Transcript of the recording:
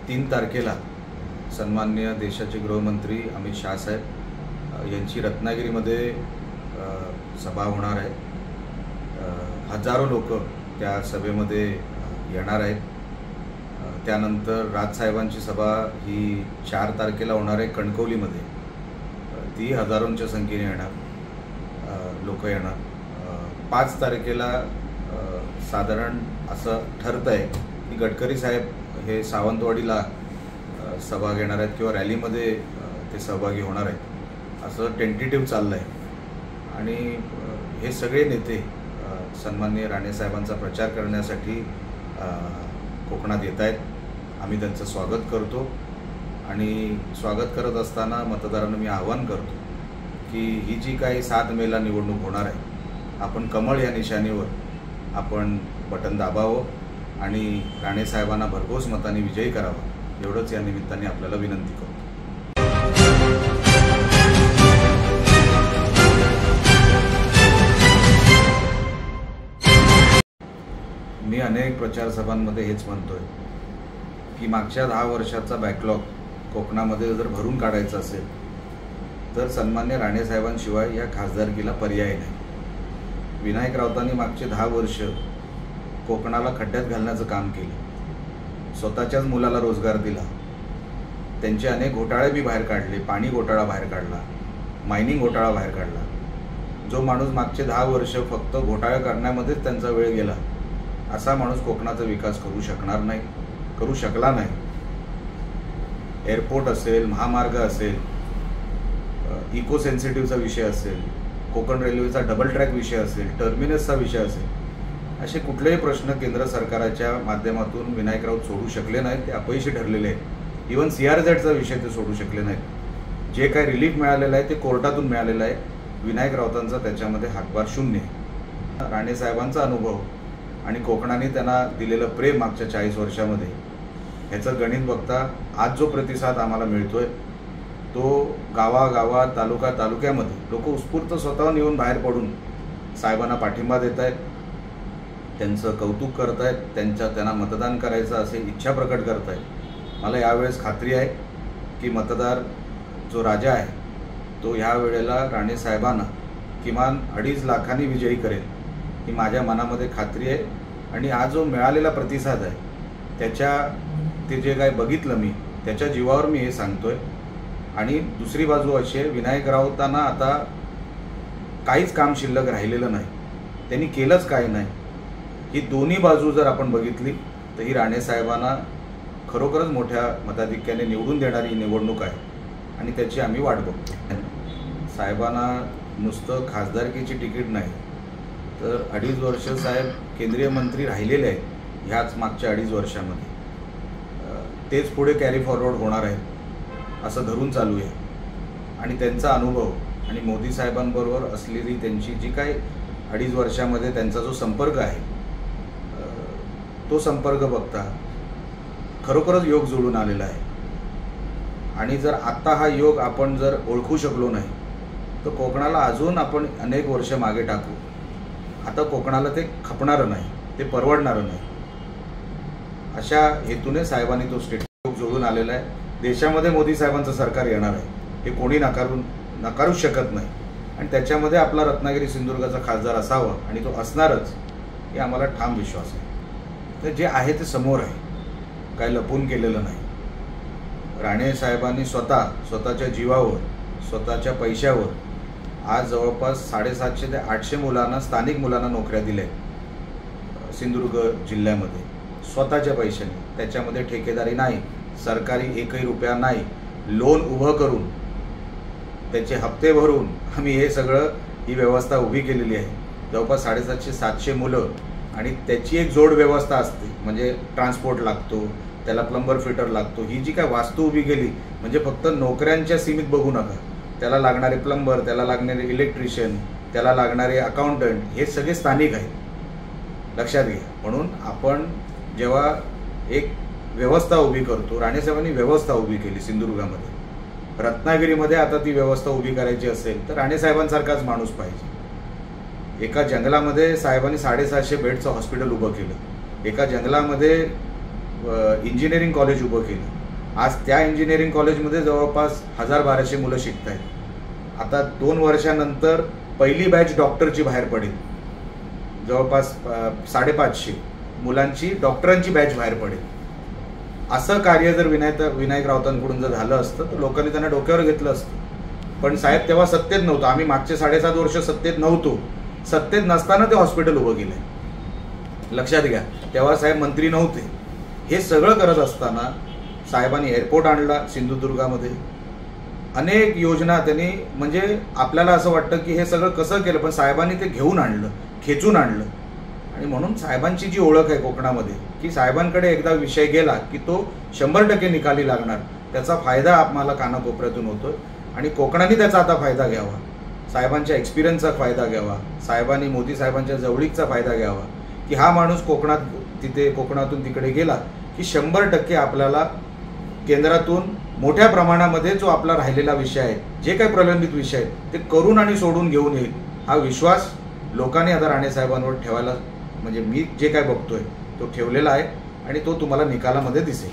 3 तारखेला सन्माननीय देशाचे गृहमंत्री अमित शाह साहेब यांची रत्नागिरीमध्ये सभा होणार आहे। हजारो लोक त्या सभेमध्ये येणार आहेत। त्यानंतर राजसाहेबांची सभा ही 4 तारखेला होणार आहे कणकवलीमध्ये। ती हजारोंच्या संख्येने येणार लोक येणार। 5 तारखेला साधारण असं ठरतं आहे की गडकरी साहेब हे सावंतवाडीला सभा घेणार आहेत किंवा रॅलीमध्ये ते सहभागी होणार आहेत असं टेंटेटिव्ह चाललं आहे। आणि हे सगळे नेते सन्माननीय राणे साहेबांचा प्रचार करण्यासाठी कोकणात येत आहेत। आम्ही त्यांचं स्वागत करतो आणि स्वागत करत असताना मतदारांना मी आवाहन करतो की ही जी काही 7 मेला निवडणूक होणार आहे, आपण कमळ या निशाणीवर आपण बटन दाबावं आणि राणे साहेबांना भरघोस मतांनी विजयी करावा, एवढंच या निमित्ताने आपल्याला विनंती करतो। मी अनेक प्रचार सभांमध्ये हेच म्हणतोय की मागच्या 10 वर्षाचा बॅकलॉग कोकणामध्ये जर भरून काढायचा असेल तर सन्मान्य राणे साहेबांशिवाय या खासदारकीला पर्याय नाही। विनायक राऊतांनी मागचे 10 वर्ष कोकणाला खड्ड्यात घालण्याचं काम केलं। स्वतःच्याच मुलाला रोजगार दिला। त्यांचे अनेक घोटाळे बी बाहेर काढले। पाणी घोटाळा बाहेर काढला, मायनिंग घोटाळा बाहेर काढला। जो माणूस मागचे 10 वर्ष फक्त घोटाळे करण्यामध्येच त्यांचा वेळ गेला, असा माणूस कोकणाचा विकास करू शकला नाही। एअरपोर्ट असेल, महामार्ग असेल, इको सेन्सिटिव्हचा विषय असेल, कोकण रेल्वेचा डबल ट्रॅक विषय असेल, टर्मिनसचा विषय असेल, असे कुठलेही प्रश्न केंद्र सरकारच्या माध्यमातून विनायक राऊत सोडू शकले नाहीत। ते अपयशी ठरलेले आहेत। इव्हन CRZचा विषय ते सोडू शकले नाहीत। जे काही रिलीफ मिळालेलं आहे ते कोर्टातून मिळालेलं आहे। विनायक राऊतांचा त्याच्यामध्ये हातभार शून्य आहे। राणे साहेबांचा अनुभव आणि कोकणाने त्यांना दिलेलं प्रेम मागच्या 40 वर्षामध्ये, ह्याचं गणित बघता आज जो प्रतिसाद आम्हाला मिळतोय तो गावागावात, तालुक्यामध्ये लोक उत्स्फूर्त स्वतःहून येऊन बाहेर पडून साहेबांना पाठिंबा देत आहेत, त्यांचं कौतुक करत आहेत, त्यांना मतदान करायचं असे इच्छा प्रकट करत आहेत। मला यावेळेस खात्री आहे की मतदार जो राजा आहे तो ह्या वेळेला राणे साहेबांना किमान 2.5 लाखांनी विजयी करेल ही माझ्या मनामध्ये खात्री आहे। आणि आज जो मिळालेला प्रतिसाद आहे ते जे काय बघितलं मी, त्याच्या जीवावर मी हे सांगतोय। आणि दुसरी बाजू अशी आहे, विनायक राऊतांना आता काहीच काम शिल्लक राहिलेलं नाही, त्यांनी केलंच काय नाही। ही दोन्ही बाजू जर आपण बघितली तर ही राणे साहेबांना खरोखरच मोठ्या मताधिक्याने निवडून देणारी निवडणूक आहे आणि त्याची आम्ही वाट बघतो। साहेबांना नुसतं खासदारकीची तिकीट नाही तर 2.5 वर्ष साहेब केंद्रीय मंत्री राहिलेले आहेत ह्याच मागच्या 2.5 वर्षामध्ये। तेच पुढे कॅरी फॉरवर्ड होणार आहे असं धरून चालू आहे। आणि त्यांचा अनुभव आणि मोदी साहेबांबरोबर असलेली त्यांची जी काही 2.5 वर्षामध्ये त्यांचा जो संपर्क आहे तो संपर्क बघता खरोखरच योग जुळून आलेला आहे। आणि जर आत्ता हा योग आपण जर ओळखू शकलो नाही तर कोकणाला अजून आपण अनेक वर्ष मागे टाकू। आता कोकणाला ते खपणारं नाही, ते परवडणारं नाही। अशा हेतूने साहेबांनी तो स्टेट योग जुळून आलेला आहे। देशामध्ये मोदी साहेबांचं सरकार येणार आहे हे कोणी नकारूच शकत नाही। आणि त्याच्यामध्ये आपला रत्नागिरी सिंधुदुर्गाचा खासदार असावा आणि तो असणारच हे आम्हाला ठाम विश्वास आहे। तर जे आहे ते समोर आहे, काही लपून केलेलं नाही। राणे साहेबांनी स्वतःच्या जीवावर, स्वतःच्या पैशावर आज जवळपास 750 ते 800 मुलांना, स्थानिक मुलांना नोकऱ्या दिल्या सिंधुदुर्ग जिल्ह्यामध्ये स्वतःच्या पैशाने। त्याच्यामध्ये ठेकेदारी नाही, सरकारी एकही रुपया नाही, लोन उभं करून त्याचे हप्ते भरून आम्ही ही व्यवस्था उभी केलेली आहे। जवळपास 750-700 मुलं आणि त्याची एक जोड व्यवस्था असते, म्हणजे ट्रान्सपोर्ट लागतो, त्याला प्लंबर फिटर लागतो। ही जी काय वास्तू उभी केली म्हणजे फक्त नोकऱ्यांच्या सीमित बघू नका, त्याला लागणारे प्लंबर, त्याला लागणारे इलेक्ट्रिशियन, त्याला लागणारे अकाउंटंट हे सगळे स्थानिक आहेत, लक्षात घ्या। म्हणून आपण जेव्हा एक व्यवस्था उभी करतो, राणे साहेबांनी व्यवस्था उभी केली सिंधुदुर्गामध्ये, रत्नागिरीमध्ये आता ती व्यवस्था उभी करायची असेल तर राणे साहेबांसारखाच माणूस पाहिजे। एका जंगलामध्ये साहेबांनी 750 बेडचं हॉस्पिटल उभं केलं। एका जंगलामध्ये इंजिनिअरिंग कॉलेज उभं केलं. आज त्या इंजिनिअरिंग कॉलेजमध्ये जवळपास 1200 मुलं शिकत आहेत. आता 2 वर्षानंतर पहिली बॅच डॉक्टरची बाहेर पडेल. जवळपास 550 मुलांची डॉक्टरांची बॅच बाहेर पडेल. असं कार्य जर विनायक राऊतांकडून जर झालं असतं तर लोकांनी त्यांना डोक्यावर घेतलं असतं. पण साहेब तेव्हा सत्तेत नव्हतं. आम्ही मागचे 7.5 वर्ष सत्तेत नव्हतो. सत्तेत नसताना ते हॉस्पिटल उभं केलंय, लक्षात घ्या. तेव्हा साहेब मंत्री नव्हते. हे सगळं करत असताना साहेबांनी एअरपोर्ट आणला सिंधुदुर्गामध्ये. अनेक योजना त्यांनी, म्हणजे आपल्याला असं वाटतं की हे सगळं कसं केलं, पण साहेबांनी ते घेऊन आणलं, खेचून आणलं. आणि म्हणून साहेबांची जी ओळख आहे कोकणामध्ये, की साहेबांकडे एकदा विषय गेला की तो 100% निकाली लागणार. त्याचा फायदा आम्हाला कानाकोपऱ्यातून होतोय आणि कोकणाने त्याचा आता फायदा घ्यावा. साहेबांच्या एक्सपिरियन्सचा फायदा घ्यावा. साहेबांनी मोदी साहेबांच्या जवळीकचा फायदा घ्यावा, की हा माणूस कोकणातून तिकडे गेला की 100% आपल्याला केंद्रातून मोठ्या प्रमाणामध्ये जो आपला राहिलेला विषय आहे, जे काही प्रलंबित विषय आहेत ते करून आणि सोडून घेऊन येईल. हा विश्वास लोकांनी आता राणे साहेबांवर ठेवायला, म्हणजे मी जे काय बघतोय तो ठेवलेला आहे आणि तो तुम्हाला निकालामध्ये दिसेल.